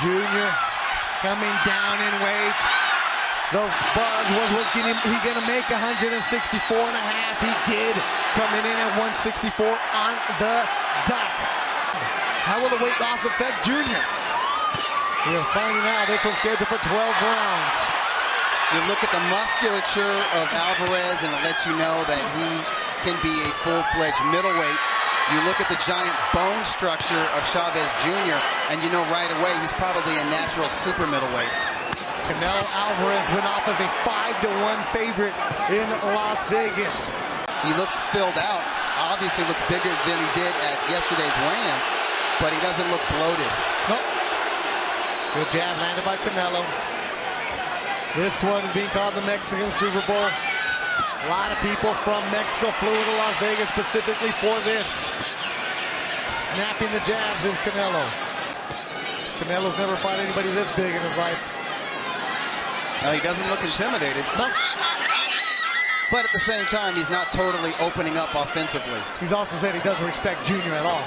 Jr. coming down in weight. The buzz was he gonna make 164.5. He did, coming in at 164 on the dot. How will the weight loss affect Jr.? We're finding out. This one's scheduled for 12 rounds. You look at the musculature of Alvarez and it lets you know that he can be a full-fledged middleweight. You look at the giant bone structure of Chavez Jr. and you know right away he's probably a natural super middleweight. Canelo Alvarez went off as a 5-1 favorite in Las Vegas. He looks filled out. Obviously looks bigger than he did at yesterday's weigh-in, but he doesn't look bloated. Nope. Good jab landed by Canelo. This one being called the Mexican Super Bowl. A lot of people from Mexico flew to Las Vegas specifically for this. Snapping the jabs is Canelo. Canelo's never fought anybody this big in his life. He doesn't look intimidated. No. But at the same time, he's not totally opening up offensively. He's also said he doesn't respect Junior at all.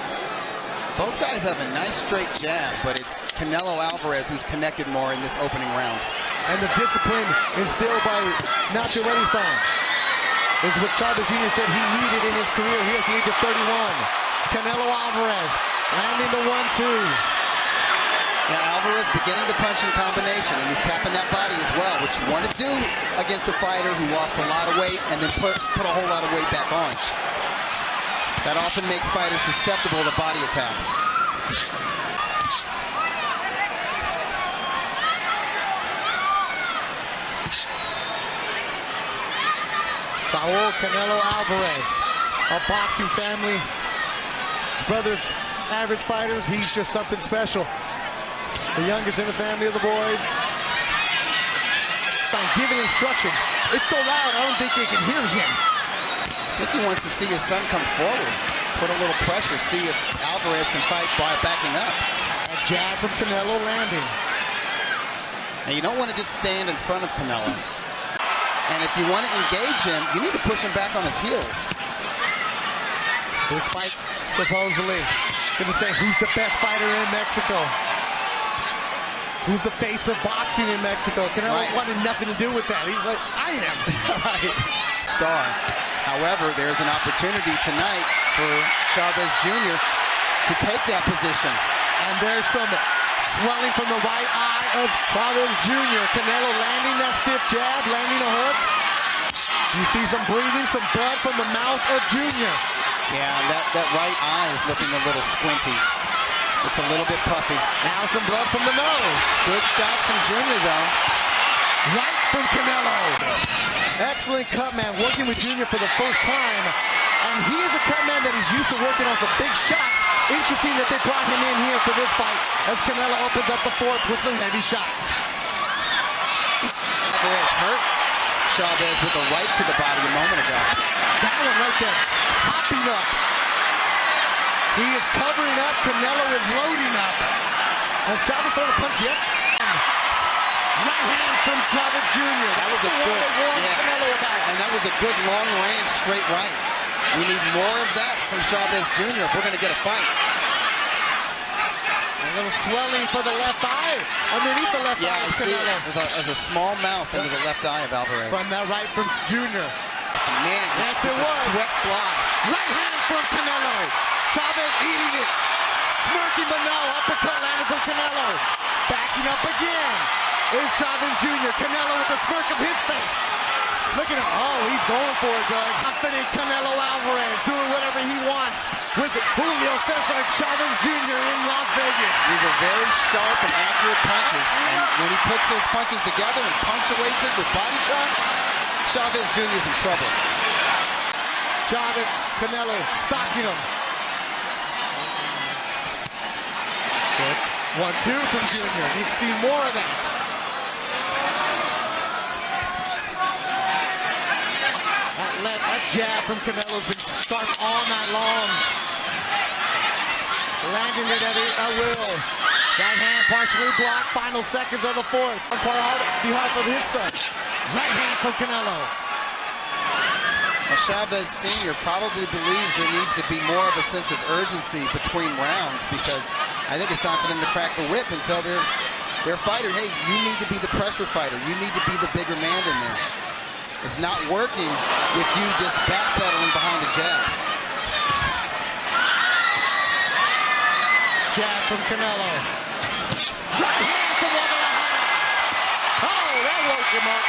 Both guys have a nice straight jab, but it's Canelo Alvarez who's connected more in this opening round. And the discipline instilled by Nacho Edison is what Chavez Jr. said he needed in his career here at the age of 31. Canelo Alvarez landing the 1-2s. Now Alvarez beginning to punch in combination, and he's tapping that body as well, which you want to do against a fighter who lost a lot of weight and then put a whole lot of weight back on. That often makes fighters susceptible to body attacks. Saul Canelo Alvarez, a boxing family, brothers, average fighters. He's just something special. The youngest in the family of the boys. I'm giving instruction. It's so loud, I don't think they can hear him. I think he wants to see his son come forward, put a little pressure, see if Alvarez can fight by backing up. A jab from Canelo landing. And you don't want to just stand in front of Canelo. And if you want to engage him, you need to push him back on his heels. This fight, supposedly, gonna say who's the best fighter in Mexico. Who's the face of boxing in Mexico? Canelo wanted nothing to do with that. He's like, I am. Right. Star. However, there's an opportunity tonight for Chavez Jr. to take that position. And there's some swelling from the right eye of Chavez Jr. Canelo landing that stiff jab, landing a hook. You see some breathing, some blood from the mouth of Jr. Yeah, that right eye is looking a little squinty. It's a little bit puffy. Now some blood from the nose. Good shots from Jr. though. Right from Canelo. Excellent cut man, working with Jr. for the first time. And he is a cut man that is used to working on some big shots. Interesting that they brought him in here for this fight as Canelo opens up the fourth with some heavy shots. Alvarez hurt Chavez with a right to the body a moment ago. That one right there, popping up. He is covering up, Canelo is loading up. Has Chavez thrown a punch yet? Right hand from Chavez Jr. That was a good, Canelo about. And that was a good long range straight right. We need more of that from Chavez Jr. if we're going to get a fight. A little swelling for the left eye, underneath the left eye of Canelo. There's a small mouse under the left eye of Alvarez. From that right from Jr. Man, yes, it was. Sweat fly. Right hand from Canelo. Chavez eating it. Smirking, but no. Uppercut landed from Canelo. Backing up again is Chavez Jr. Canelo with the smirk of his face. Look at him. Oh, he's going for it, Doug. Confident Canelo Alvarez doing whatever he wants with Julio Cesar Chavez Jr. in Las Vegas. These are very sharp and accurate punches. And when he puts those punches together and punctuates it with body shots, Chavez Jr. is in trouble. Chavez, Canelo, stocking him. Good. 1-2 from Jr. Need to see more of that. That jab from Canelo's been stuck all night long. Landing it at will. Right hand partially blocked. Final seconds of the fourth. On behalf of his son. Right hand from Canelo. Now, Chavez Sr. probably believes there needs to be more of a sense of urgency between rounds because I think it's time for them to crack the whip and tell their fighter, hey, you need to be the pressure fighter. You need to be the bigger man in this. It's not working with you just backpedaling behind the jab. Jab from Canelo. Right hand from Guadalajara. Oh, that woke him up.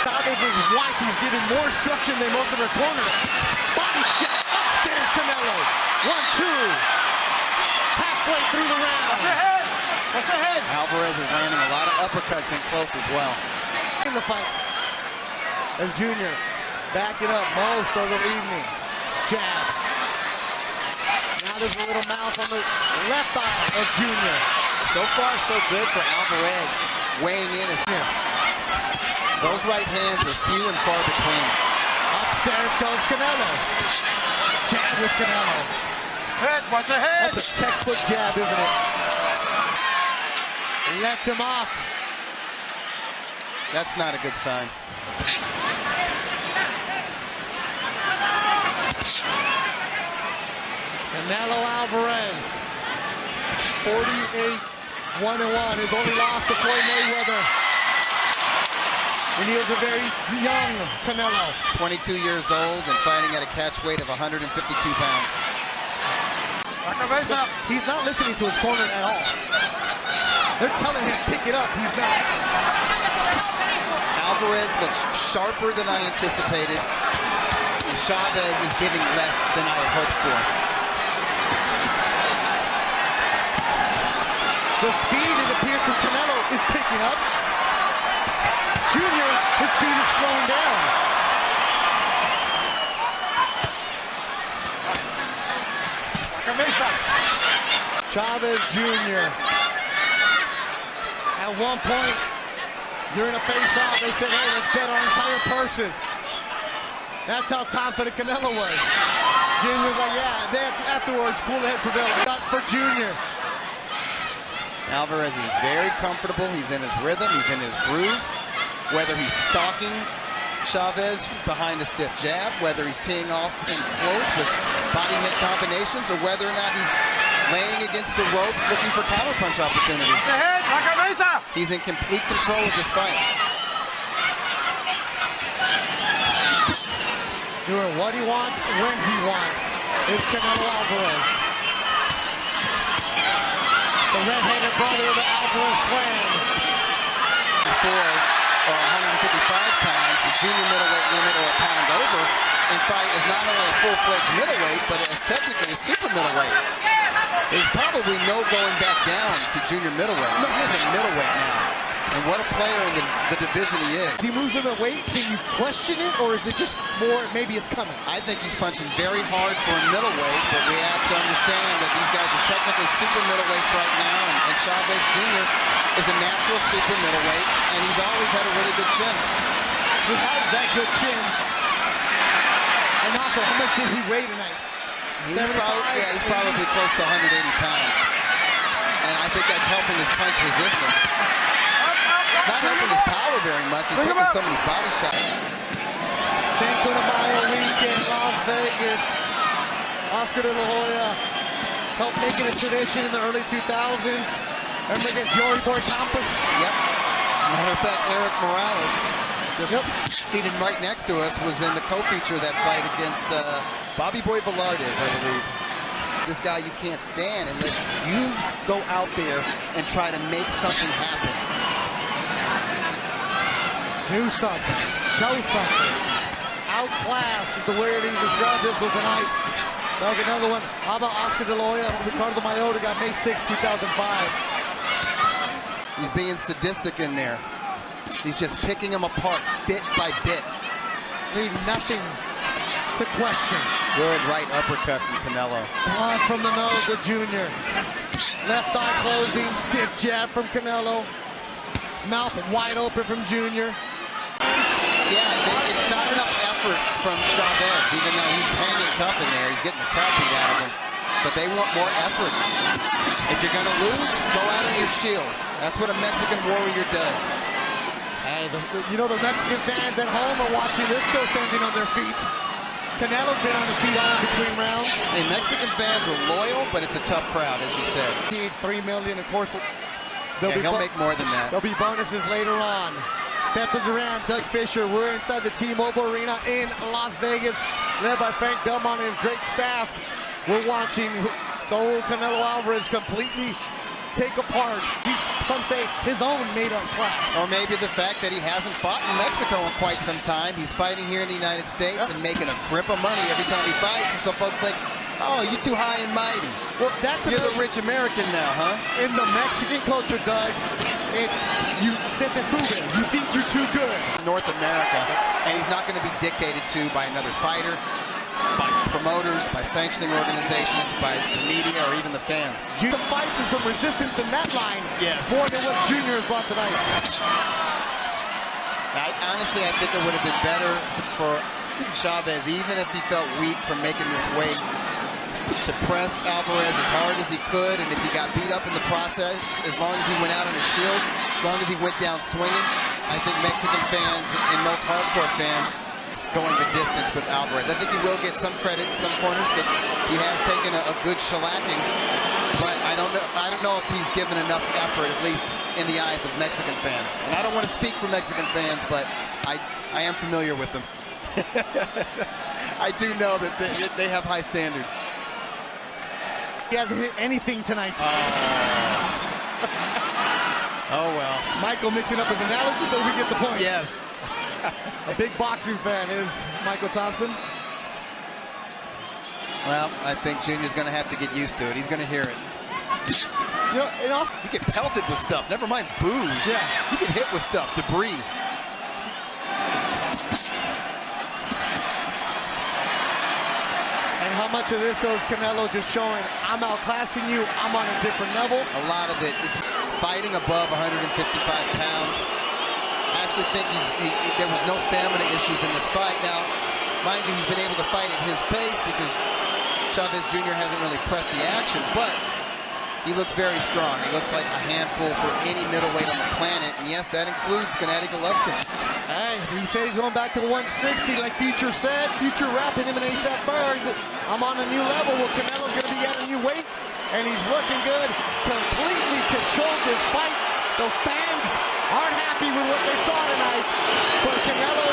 Chavez's wife, who's giving more instruction than most of her corners. Body shot. Upstairs, Canelo. 1, 2. Halfway through the round. Watch your head! Watch your head! Alvarez is landing a lot of uppercuts in close as well. In the fight, as Junior backing up most of the evening. Jab. Now there's a little mouth on the left eye of Junior. So far, so good for Alvarez weighing in as him. Those right hands are few and far between. Upstairs goes Canelo. Jab with Canelo. Head, watch your head! That's a textbook jab, isn't it? Lets him off. That's not a good sign. Canelo Alvarez, 48-1-1. His only loss to Floyd Mayweather. And he was a very young Canelo. 22 years old and fighting at a catch weight of 152 pounds. He's not listening to his corner at all. They're telling him to pick it up. He's not. Alvarez looks sharper than I anticipated. And Chavez is giving less than I had hoped for. The speed, it appears, from Canelo is picking up. Junior, his speed is slowing down. Chavez Jr. At one point, during a face-off, they said, hey, let's bet our entire purses. That's how confident Canelo was. Junior was like, yeah. Then afterwards, cool head prevailed. Got for Junior. Alvarez is very comfortable. He's in his rhythm. He's in his groove. Whether he's stalking Chavez behind a stiff jab, whether he's teeing off in close with body hit combinations, or whether or not he's laying against the ropes looking for counterpunch opportunities. He's in complete control of this fight. Doing what he wants, when he wants, is Canelo Alvarez. The red-headed brother of the Alvarez clan. For 155 pounds, the junior middleweight limit, or a pound over, and fight is not only a full-fledged middleweight, but it's technically a super middleweight. There's probably no going back down to junior middleweight. He is a middleweight now. And what a player in the division he is. He moves him at weight. Can you question it, or is it just more, maybe it's coming? I think he's punching very hard for a middleweight, but we have to understand that these guys are technically super middleweights right now, and Chavez Jr. is a natural super middleweight, and he's always had a really good chin. He has that good chin. And also, how much did he weigh tonight? He's probably close to 180 pounds. And I think that's helping his punch resistance. It's not helping his power very much. He's taking so many body shots. Cinco de Mayo weekend, Las Vegas. Oscar de la Hoya helped make it a tradition in the early 2000s. Remember against Yori Boy Campos? Yep. Matter of fact, Eric Morales, just seated right next to us, was in the co-feature of that fight against Bobby Boy Velarde, I believe. This guy you can't stand unless you go out there and try to make something happen. Do something. Show something. Outclassed is the way he described this one tonight. Dug another one. How about Oscar de la Hoya? Ricardo Mayotta got May 6, 2005. He's being sadistic in there. He's just picking him apart bit by bit. Leave nothing to question. Good right uppercut from Canelo. Blood from the nose of Junior. Left eye closing, stiff jab from Canelo. Mouth wide open from Junior. Yeah, it's not enough effort from Chavez, even though he's hanging tough in there. He's getting the crap beat out of him. But they want more effort. If you're going to lose, go out on your shield. That's what a Mexican warrior does. Hey, you know the Mexican fans at home are watching this, still standing on their feet. Canelo's been on his feet all between rounds. Hey, Mexican fans are loyal, but it's a tough crowd, as you said. Need $3 million, of course. He'll make more than that. There'll be bonuses later on. Bethel Duran, Doug Fisher, we're inside the T-Mobile Arena in Las Vegas, led by Frank Belmont and his great staff. We're watching Saul Canelo Alvarez completely take apart, some say, his own made-up class. Or maybe the fact that he hasn't fought in Mexico in quite some time. He's fighting here in the United States and making a grip of money every time he fights. And so folks think, oh, you're too high and mighty. Well, you're the rich American now, huh? In the Mexican culture, Doug, it's you se te sube. You think you're too good. North America, and he's not going to be dictated to by another fighter, by promoters, by sanctioning organizations, by the media, or even the fans. The fights and some resistance in that line. Yes. More than what Junior has brought tonight. Honestly, I think it would have been better for Chavez, even if he felt weak from making this weight, to press Alvarez as hard as he could, and if he got beat up in the process, as long as he went out on his shield, as long as he went down swinging, I think Mexican fans and most hardcore fans going the distance with Alvarez. I think he will get some credit in some corners because he has taken a good shellacking, but I don't know if he's given enough effort, at least in the eyes of Mexican fans. And I don't want to speak for Mexican fans, but I am familiar with them. I do know that they have high standards. He hasn't hit anything tonight. Oh well. Michael mixing up his analogy, but we get the point. Yes. A big boxing fan is Michael Thompson. Well, I think Junior's going to have to get used to it. He's going to hear it. You know, and also, you get pelted with stuff. Never mind booze. Yeah. You get hit with stuff, debris. And how much of this goes Canelo just showing, I'm outclassing you, I'm on a different level? A lot of it is fighting above 155 pounds. I actually think there was no stamina issues in this fight. Now, mind you, he's been able to fight at his pace because Chavez Jr. hasn't really pressed the action, but he looks very strong. He looks like a handful for any middleweight on the planet, and yes, that includes Gennady Golovkin. Hey, he said he's going back to 160 like Future said. Future rapping him and ASAP Berg. I'm on a new level. Well, Canelo's going to be at a new weight, and he's looking good. Completely controlled this fight. The fans aren't happy with what they saw tonight, but Canelo